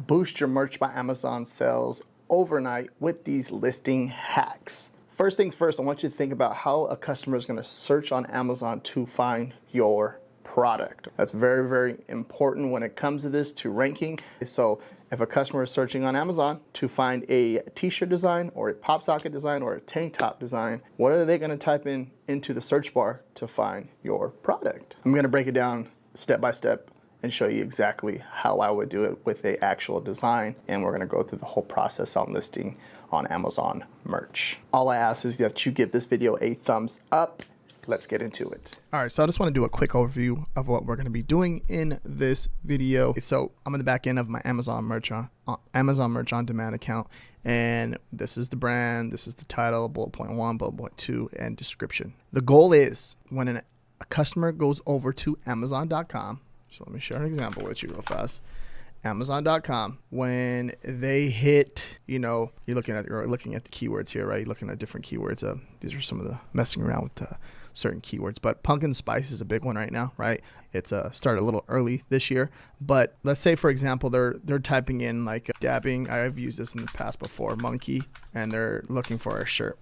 boost your Merch by Amazon sales overnight with these listing hacks. First things first, I want you to think about how a customer is going to search on Amazon to find your product. That's very, very important when it comes to this, to ranking. So if a customer is searching on Amazon to find a t-shirt design or a pop socket design or a tank top design, what are they going to type in into the search bar to find your product? I'm going to break it down step by step and show you exactly how I would do it with an actual design, and we're going to go through the whole process on listing on Amazon Merch. All I ask is that you give this video a thumbs up. Let's get into it. All right, so I just want to do a quick overview of what we're going to be doing in this video. So I'm in the back end of my Amazon Merch on Demand account, and this is the brand, this is the title, bullet point 1, bullet point 2, and description. The goal is when a customer goes over to Amazon.com, so let me share an example with you real fast. Amazon.com, when they hit, you're looking at the keywords here, right? You're looking at different keywords. These are some of the messing around with certain keywords, but pumpkin spice is a big one right now, right? It's started a little early this year, but let's say, for example, they're typing in like dabbing. I've used this in the past before, monkey, and they're looking for a shirt.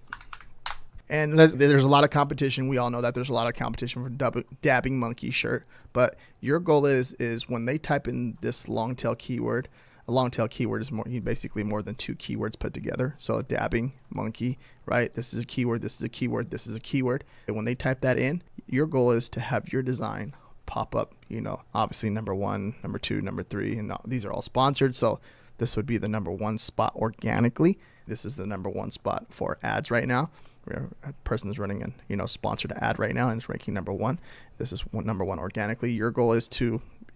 And there's a lot of competition. We all know that there's a lot of competition for dabbing monkey shirt. But your goal is when they type in this long tail keyword, a long tail keyword is basically more than 2 keywords put together. So dabbing, monkey, right? This is a keyword, this is a keyword, this is a keyword. And when they type that in, your goal is to have your design pop up, obviously number 1, number 2, number 3, and these are all sponsored. So this would be the number 1 spot organically. This is the number 1 spot for ads right now. A person is running an sponsored ad right now and is ranking number 1. This is number 1 organically.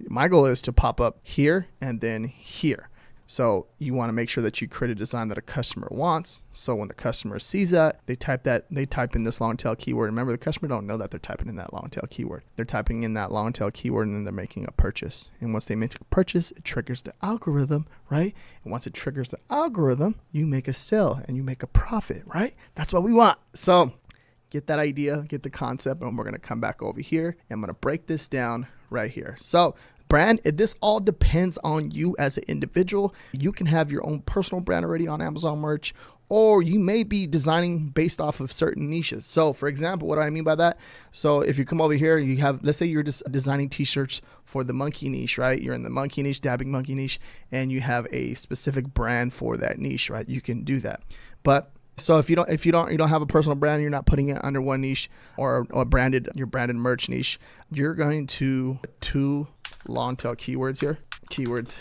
My goal is to pop up here and then here. So you want to make sure that you create a design that a customer wants. So when the customer sees that, they type in this long tail keyword. Remember, the customer don't know that they're typing in that long tail keyword. They're typing in that long tail keyword and then they're making a purchase. And once they make a purchase, it triggers the algorithm, right? And once it triggers the algorithm, you make a sale and you make a profit, right? That's what we want. So get that idea, get the concept, and we're going to come back over here and I'm going to break this down right here. So brand, this all depends on you as an individual. You can have your own personal brand already on Amazon Merch, or you may be designing based off of certain niches. So for example, what do I mean by that? So if you come over here, you have, let's say you're just designing t-shirts for the monkey niche, right? You're in the monkey niche, dabbing monkey niche, and you have a specific brand for that niche, right? You can do that. But so if you don't have a personal brand, you're not putting it under one niche or your branded merch niche, you're going to 2 long tail keywords here, keywords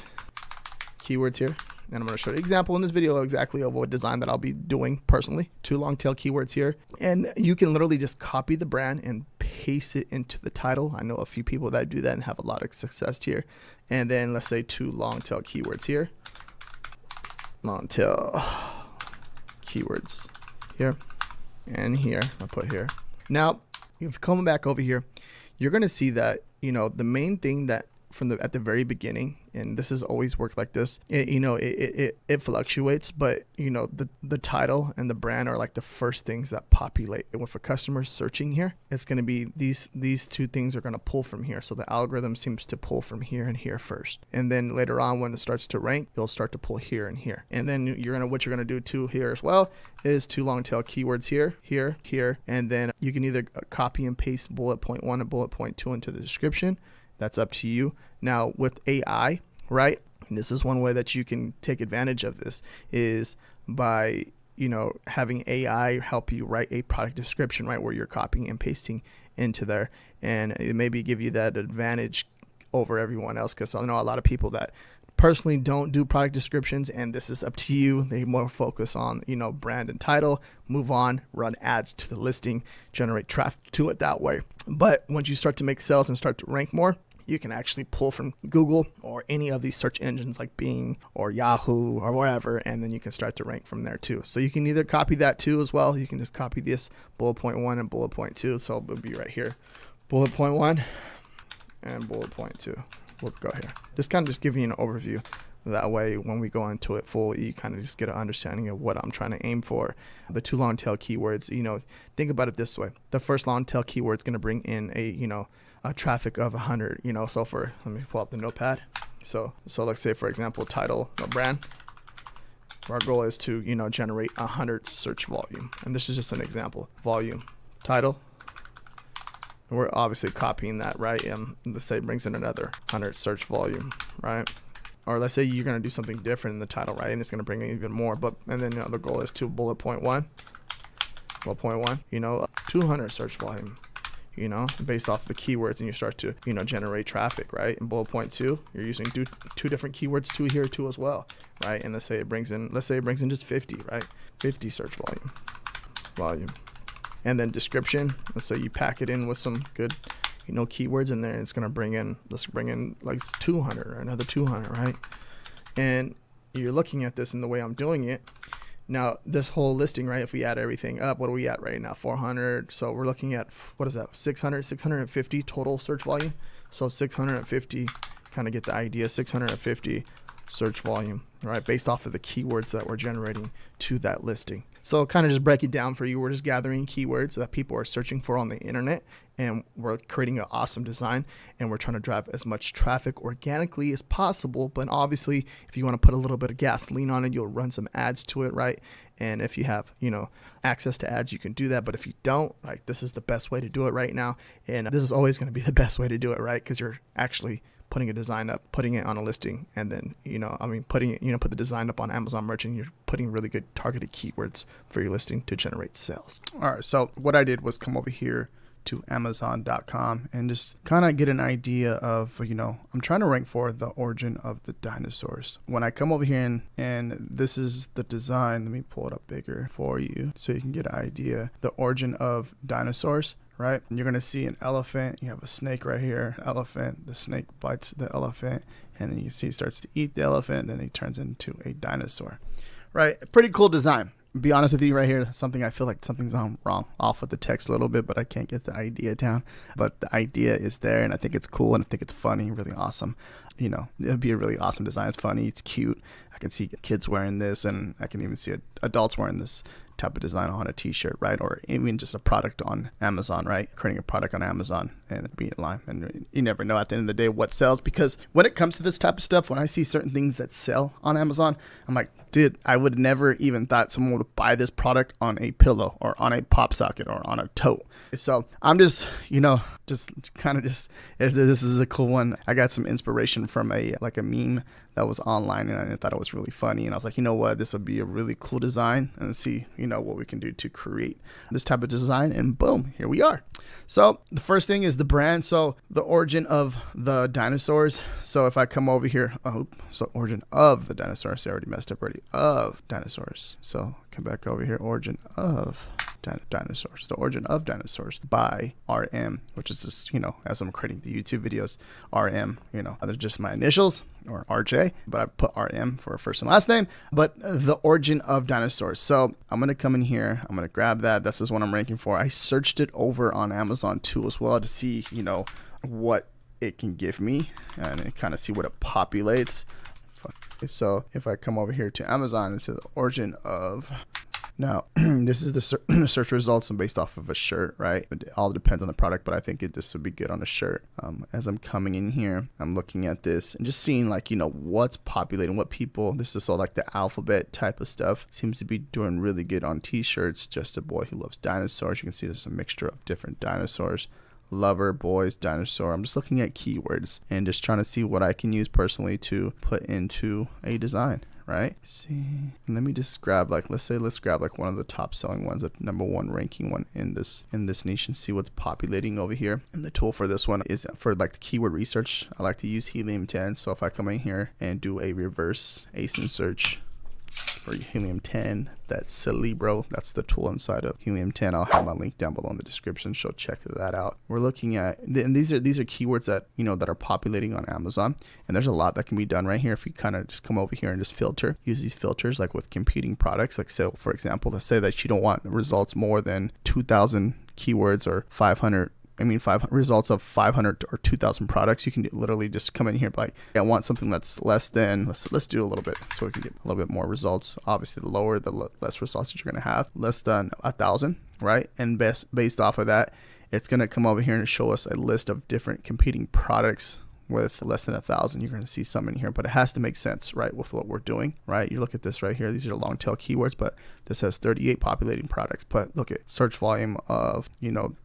here. And I'm going to show you an example in this video exactly of what design that I'll be doing personally. 2 long tail keywords here. And you can literally just copy the brand and paste it into the title. I know a few people that do that and have a lot of success here. And then let's say 2 long tail keywords here. Long tail keywords here and here. I'll put here. Now, if coming back over here, you're going to see that, the main thing that at the very beginning, and this has always worked like this, it fluctuates, but the title and the brand are like the first things that populate. And if a customer's searching here, it's going to be these 2 things are going to pull from here. So the algorithm seems to pull from here and here first, and then later on when it starts to rank, it'll start to pull here and here. And then what you're going to do too here as well is 2 long tail keywords here, and then you can either copy and paste bullet point 1 and bullet point 2 into the description. That's up to you. Now with AI, right? And this is one way that you can take advantage of this is by, having AI help you write a product description, right? Where you're copying and pasting into there, and it maybe give you that advantage over everyone else. Cause I know a lot of people that personally don't do product descriptions, and this is up to you. They more focus on, brand and title, move on, run ads to the listing, generate traffic to it that way. But once you start to make sales and start to rank more, you can actually pull from Google or any of these search engines like Bing or Yahoo or wherever, and then you can start to rank from there too. So you can either copy that too as well. You can just copy this bullet point 1 and bullet point 2. So it'll be right here, bullet point 1 and bullet point 2. We'll go here. Just kind of just giving you an overview. That way, when we go into it fully, you kind of just get an understanding of what I'm trying to aim for. The 2 long tail keywords, think about it this way. The first long tail keyword is going to bring in a traffic of 100, so let me pull up the notepad. So let's say, for example, title, brand. Our goal is to, generate 100 search volume. And this is just an example. Volume, title. And we're obviously copying that, right? And let's say it brings in another 100 search volume, right? Or let's say you're going to do something different in the title, right? And it's going to bring in even more. And then the goal is to bullet point one, 200 search volume, based off the keywords, and you start to, generate traffic, right? And bullet point two, you're using two different keywords, two here, two as well, right? And let's say it brings in just 50, right? 50 search volume. And then description, let's say you pack it in with some good, keywords in there, and it's going to let's bring in like 200 or another 200, right? And you're looking at this in the way I'm doing it. Now, this whole listing, right, if we add everything up, what are we at right now? 400. So we're looking at, what is that? 650 total search volume. So 650, kind of get the idea, 650 search volume, right? Based off of the keywords that we're generating to that listing. So kind of just break it down for you. We're just gathering keywords that people are searching for on the internet, and we're creating an awesome design, and we're trying to drive as much traffic organically as possible. But obviously, if you want to put a little bit of gasoline on it, you'll run some ads to it, right? And if you have, access to ads, you can do that. But if you don't, like, this is the best way to do it right now. And this is always going to be the best way to do it, right? Because you're actually putting a design up, putting it on a listing, and then, put the design up on Amazon Merchant. You're putting really good targeted keywords for your listing to generate sales. All right. So what I did was come over here to Amazon.com and just kind of get an idea of, I'm trying to rank for the origin of the dinosaurs. When I come over here and this is the design, let me pull it up bigger for you so you can get an idea. The origin of dinosaurs, right? And you're going to see an elephant. You have a snake right here, elephant. The snake bites the elephant, and then you see he starts to eat the elephant, and then he turns into a dinosaur, right? Pretty cool design. Be honest with you right here, something I feel like something's wrong off with the text a little bit, but I can't get the idea down. But the idea is there, and I think it's cool, and I think it's funny, really awesome. It'd be a really awesome design. It's funny, it's cute. I can see kids wearing this, and I can even see adults wearing this type of design on a t-shirt, right? Or even just a product on Amazon, right? Creating a product on Amazon and be in line. And you never know at the end of the day what sells, because when it comes to this type of stuff, when I see certain things that sell on Amazon, I'm like, dude, I would never even thought someone would buy this product on a pillow or on a pop socket or on a tote. So I'm just, this is a cool one. I got some inspiration from a meme that was online, and I thought it was really funny. And I was like, you know what, this would be a really cool design, and see, what we can do to create this type of design. And boom, here we are. So the first thing is the brand. So the origin of the dinosaurs. So if I come over here, origin of the dinosaurs. I already messed up already. Of dinosaurs. So come back over here, origin of dinosaurs. The origin of dinosaurs by RM, which is just, as I'm creating the YouTube videos, RM, they're just my initials, or RJ, but I put RM for first and last name. But the origin of dinosaurs. So I'm going to come in here. I'm going to grab that. This is what I'm ranking for. I searched it over on Amazon too as well to see, what it can give me, and kind of see what it populates. So if I come over here to Amazon and to the origin of, now this is the search results and based off of a shirt, right? It all depends on the product, but I think this would be good on a shirt. As I'm coming in here, I'm looking at this and just seeing what's populating, what people, this is all like the alphabet type of stuff, seems to be doing really good on t-shirts. Just a boy who loves dinosaurs. You can see there's a mixture of different dinosaurs. Lover, boys, dinosaur. I'm just looking at keywords and just trying to see what I can use personally to put into a design, right? See, and let me just grab let's grab one of the top selling ones, the number one ranking one in this niche, and see what's populating over here. And the tool for this one is for the keyword research. I like to use Helium 10. So if I come in here and do a reverse ASIN search for Helium 10, that's Cerebro. That's the tool inside of Helium 10. I'll have my link down below in the description, so check that out. We're looking at, and these are keywords that that are populating on Amazon, and there's a lot that can be done right here if you kind of just come over here and just filter, use these filters like with competing products. Like, so for example, let's say that you don't want results more than 2,000 keywords or 500 results of 500 or 2,000 products. You can literally just come in here and I want something that's less than, let's do a little bit so we can get a little bit more results. Obviously, the lower, the less results that you're going to have. Less than 1,000, right? And based off of that, it's going to come over here and show us a list of different competing products with less than 1,000, you're going to see some in here, but it has to make sense, right, with what we're doing, right? You look at this right here. These are long tail keywords, but this has 38 populating products. But look at search volume of,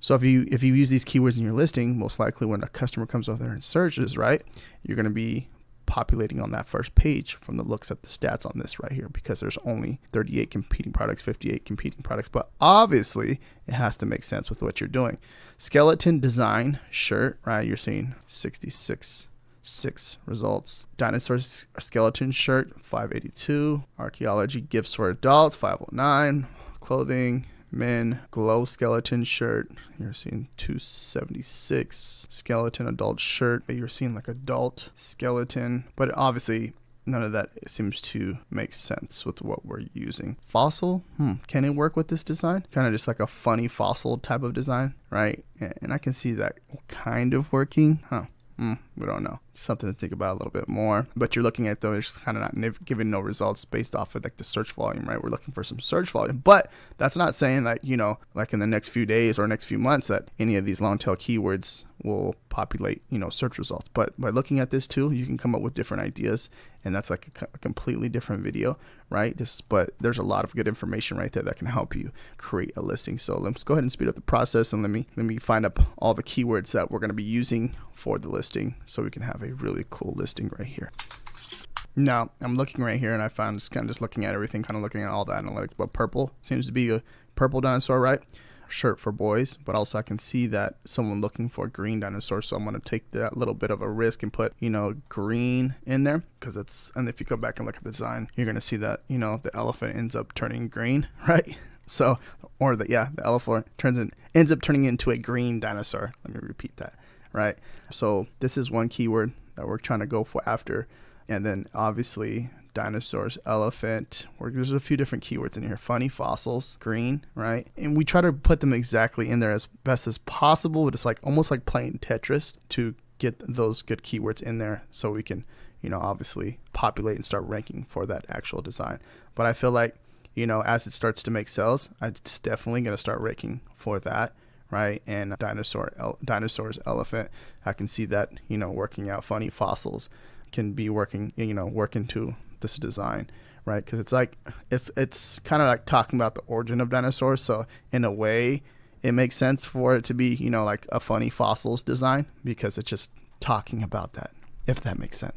so if you use these keywords in your listing, most likely when a customer comes over there and searches, right, you're going to be populating on that first page from the looks at the stats on this right here, because there's only 38 competing products, 58 competing products, but obviously it has to make sense with what you're doing. Skeleton design shirt, right? You're seeing 66 results. Dinosaurs skeleton shirt, 582. Archaeology gifts for adults, 509. Clothing men glow skeleton shirt, you're seeing 276. Skeleton adult shirt, you're seeing like adult skeleton, but obviously none of that seems to make sense with what we're using. Fossil, can it work with this design? Kind of just like a funny fossil type of design, right? And I can see that kind of working. We don't know. Something to think about a little bit more. But you're looking at those kind of not giving no results based off of like the search volume, right? We're looking for some search volume. But that's not saying that, like in the next few days or next few months that any of these long tail keywords will populate, search results. But by looking at this too, you can come up with different ideas. And that's like a completely different video, right? But there's a lot of good information right there that can help you create a listing. So let's go ahead and speed up the process and let me find up all the keywords that we're going to be using for the listing so we can have a really cool listing right here. Now I'm looking right here and I found just looking at everything, kind of looking at all the analytics, but purple seems to be a purple dinosaur, right? Shirt for boys, but also I can see that someone looking for green dinosaur, so I'm going to take that little bit of a risk and put green in there, because and if you go back and look at the design, you're going to see that the elephant ends up turning green, right? So the elephant ends up turning into a green dinosaur. Let me repeat that, right? So this is one keyword that we're trying to go for after, and then obviously dinosaurs, elephant. There's a few different keywords in here. Funny fossils, green, right? And we try to put them exactly in there as best as possible, but it's like almost like playing Tetris to get those good keywords in there so we can, obviously populate and start ranking for that actual design. But I feel like, as it starts to make sales, it's definitely going to start ranking for that, right? And dinosaurs, elephant, I can see that, working out. Funny fossils can be working to this design, right? Because it's kind of like talking about the origin of dinosaurs, so in a way it makes sense for it to be like a funny fossils design, because it's just talking about that, if that makes sense.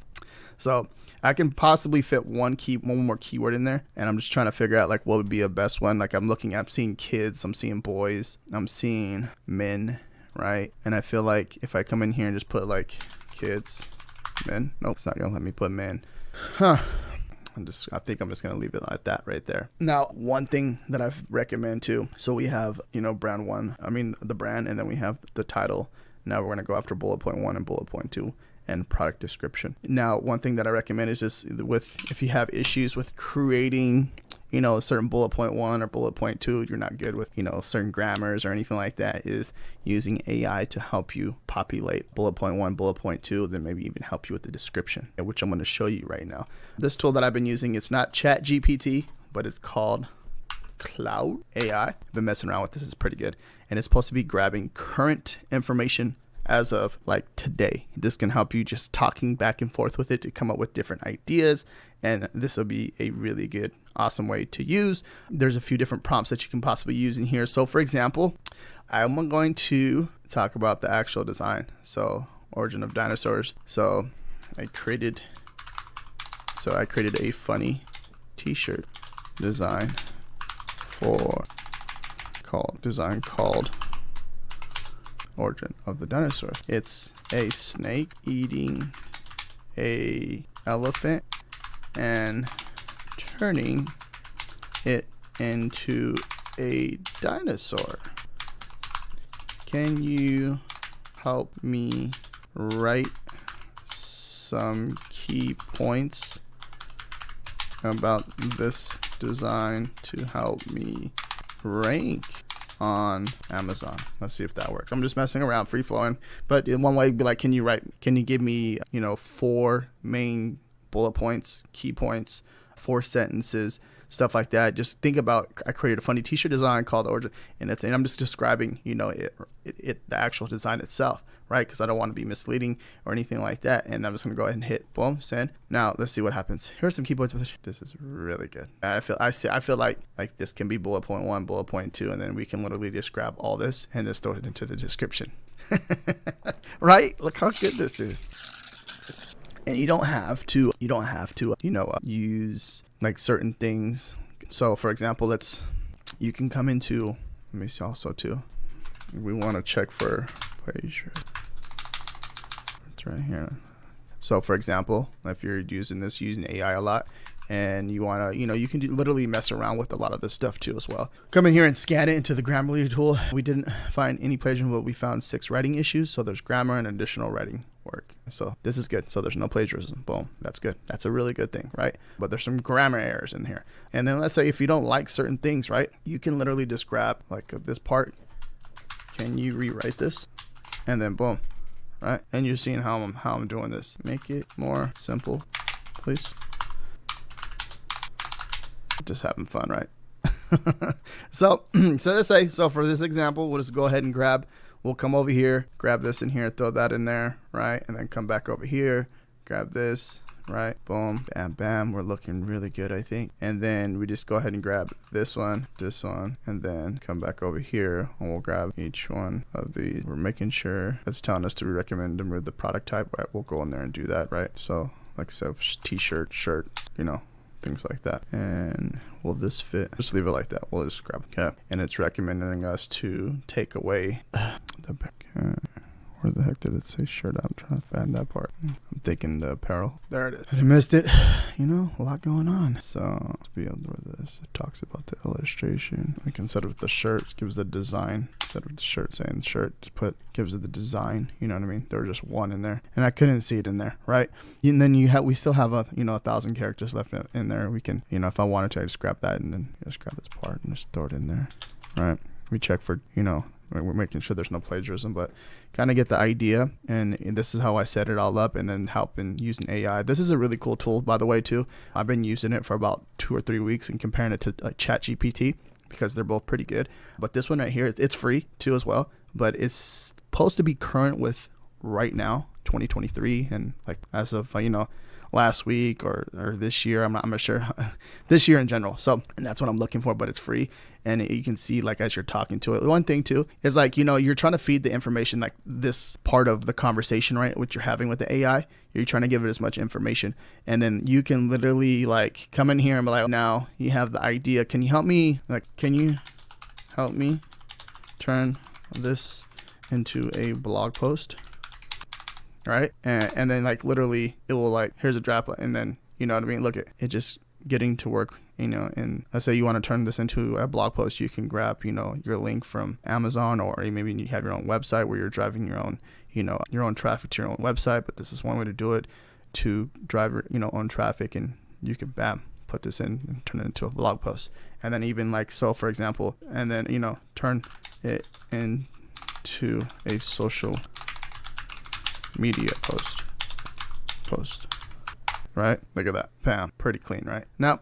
So I can possibly fit one more keyword in there, and I'm just trying to figure out like what would be a best one. Like I'm seeing kids, I'm seeing boys, I'm seeing men, right? And I feel like if I come in here and just put like kids, men, nope, it's not gonna let me put men. I think I'm just going to leave it like that right there. Now, one thing that I've recommend too, so we have, brand one, the brand, and then we have the title. Now we're going to go after bullet point 1 and bullet point 2 and product description. Now, one thing that I recommend is just if you have issues with creating, a certain bullet point 1 or bullet point 2, you're not good with, certain grammars or anything like that, is using AI to help you populate bullet point 1, bullet point 2, then maybe even help you with the description, which I'm going to show you right now. This tool that I've been using, it's not Chat GPT, but it's called Cloud AI. I've been messing around with this. It's pretty good. And it's supposed to be grabbing current information as of like today. This can help you just talking back and forth with it to come up with different ideas. And this will be a really good, awesome way to use. There's a few different prompts that you can possibly use in here. So for example, I'm going to talk about the actual design. So origin of dinosaurs. So I created a funny t-shirt design called origin of the dinosaur. It's a snake eating a elephant and turning it into a dinosaur. Can you help me write some key points about this design to help me rank on Amazon? Let's see if that works. I'm just messing around, free flowing. But in one way, be like, can you give me, 4 main bullet points, key points, 4 sentences, stuff like that. Just think about, I created a funny t-shirt design called Origin, and I'm just describing, the actual design itself, right? Because I don't want to be misleading or anything like that. And I'm just going to go ahead and hit boom, send. Now let's see what happens. Here's some keyboards. This is really good. I feel like this can be bullet point 1, bullet point 2, and then we can literally just grab all this and just throw it into the description. Right? Look how good this is. And you don't have to, use like certain things. So for example, you can come into, let me see also too. We want to check for plagiarism. It's right here. So for example, if you're using AI a lot, and you want to, you can literally mess around with a lot of this stuff too as well. Come in here and scan it into the Grammarly tool. We didn't find any plagiarism, but we found 6 writing issues. So there's grammar and additional writing work. So this is good. So there's no plagiarism. Boom. That's good. That's a really good thing, right? But there's some grammar errors in here. And then let's say if you don't like certain things, right? You can literally just grab like this part. Can you rewrite this? And then boom, right? And you're seeing how I'm doing this. Make it more simple, please. Just having fun, right? So let's say, so for this example, we'll just go ahead and we'll come over here, grab this in here, throw that in there, right? And then come back over here, grab this, right? Boom, bam, bam. We're looking really good, I think. And then we just go ahead and grab this one, and then come back over here and we'll grab each one of these. We're making sure it's telling us to recommend to remove the product type, right? We'll go in there and do that, right? So like t-shirt, shirt, things like that. And will this fit? Just leave it like that. We'll just grab it. Okay. And it's recommending us to take away the back. Where the heck did it say shirt? I'm trying to find that part. I'm thinking the apparel. There it is. I missed it. A lot going on. So to be under this, it talks about the illustration. Like instead of the shirt, it gives the design. Instead of the shirt saying shirt, just gives it the design. You know what I mean? There was just one in there, and I couldn't see it in there, right? And then we still have 1,000 characters left in there. We can, if I wanted to, I just grab that and then just grab this part and just throw it in there, right? We check for, we're making sure there's no plagiarism, but kind of get the idea. And this is how I set it all up, and then helping using AI. This is a really cool tool, by the way, too. I've been using it for about 2 or 3 weeks and comparing it to ChatGPT because they're both pretty good. But this one right here, it's free too as well, but it's supposed to be current with right now, 2023, and like as of last week or this year, I'm not sure. This year in general. So, and that's what I'm looking for, but it's free. And you can see, like, as you're talking to it, one thing too is like, you're trying to feed the information, like this part of the conversation, right? What you're having with the AI, you're trying to give it as much information. And then you can literally like come in here and be like, now you have the idea. Can you help me? Turn this into a blog post? Right? And then like literally it will like, here's a draft, and then, you know what I mean? Look at it just getting to work, and let's say you want to turn this into a blog post, you can grab, your link from Amazon, or maybe you have your own website where you're driving your own, your own traffic to your own website. But this is one way to do it, to drive your, own traffic, and you can put this in and turn it into a blog post. And then even like, so for example, and then, turn it into a social media post, right? Look at that. Bam. Pretty clean, right? Now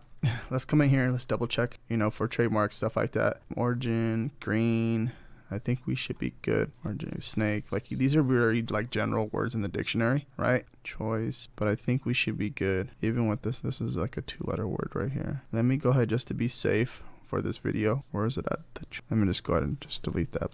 let's come in here and let's double check, for trademarks, stuff like that. Origin, green, I think we should be good. Origin, snake, like these are very like general words in the dictionary, right? Choice, but I think we should be good. Even with this is like a 2-letter word right here. Let me go ahead just to be safe for this video. Where is it at? Let me just go ahead and just delete that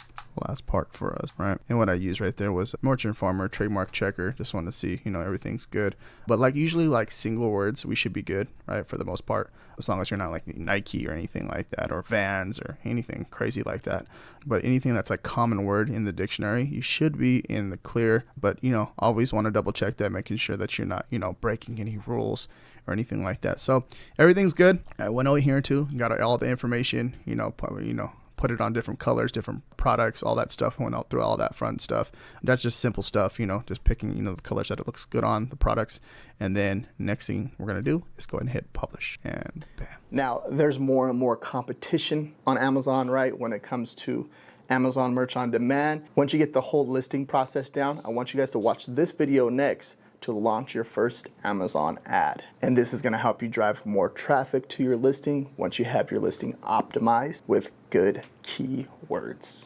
last part for us, right? And what I used right there was merchant farmer, trademark checker. Just want to see, everything's good. But like usually like single words, we should be good, right? For the most part, as long as you're not like Nike or anything like that, or Vans or anything crazy like that. But anything that's like common word in the dictionary, you should be in the clear. But always want to double check that, making sure that you're not, breaking any rules or anything like that. So everything's good. I went over here too, got all the information, put it on different colors, different products, all that stuff. Went out through all that fun stuff. That's just simple stuff, just picking, the colors that it looks good on the products. And then next thing we're going to do is go ahead and hit publish, and bam. Now there's more and more competition on Amazon, right? When it comes to Amazon merch on demand. Once you get the whole listing process down, I want you guys to watch this video next to launch your first Amazon ad. And this is gonna help you drive more traffic to your listing once you have your listing optimized with good keywords.